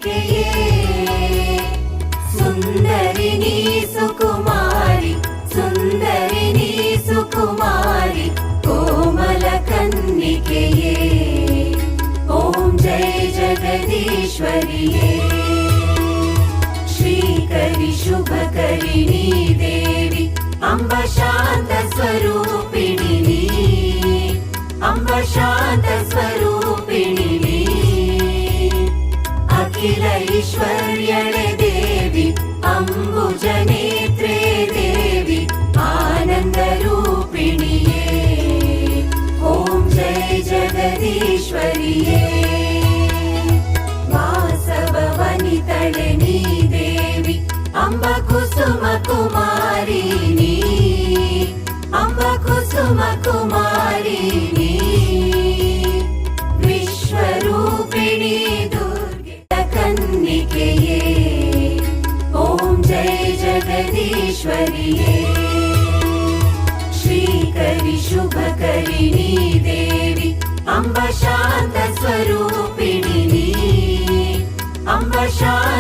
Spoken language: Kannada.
ಕನ್ನಿಕೆಯೇ ಸುಂದರಿನಿ ಸುಕುಮಾರಿ ಸುಂದರಿನಿ ಸುಕುಮಾರಿ ಕೋಮಲ ಕನ್ನಿಕೆಯೇ ಓಂ ಜೈ ಜಗದೀಶ್ವರಿಯೇ ಶ್ರೀಕರಿ ಶುಭಕರಿಣಿ ದೇವಿ ಅಂಬ ಶಾಂತ ಸ್ವರೂಪಿಣಿ ಅಂಬ ಶಾಂತ ಸ್ವರೂಪಿಣಿ ಅಖಿಲ ಐಶ್ವರ್ಯಳೆ ದೇವಿ ಅಂಬುಜನೇತ್ರೇ ದೇವಿ ಆನಂದ ರೂಪಿಣಿಯೇ ಓಂ ಜೈ ಜಗದೀಶ್ವರಿಯೇ ವಾಸವವನಿತಳೆ ನೀ ದೇವಿ ಅಂಬ ಕುಸುಮ ಕುಮಾರಿಣಿ ಅಂಬ ಕುಸುಮ ಕುಮಾರಿಣಿ ವಿಶ್ವರೂಪಿಣಿ ದುರ್ಗೆ ಕನ್ನಿಕೆಯೇ ಓಂ ಜೈ ಜಗದೀಶ್ವರಿಯೇ ಶ್ರೀಕರಿ ಶುಭಕರಿಣಿ ದೇವಿ ಅಂಬ ಶಾಂತ ಸ್ವರೂಪಿಣಿ ಅಂಬ ಶಾಂತ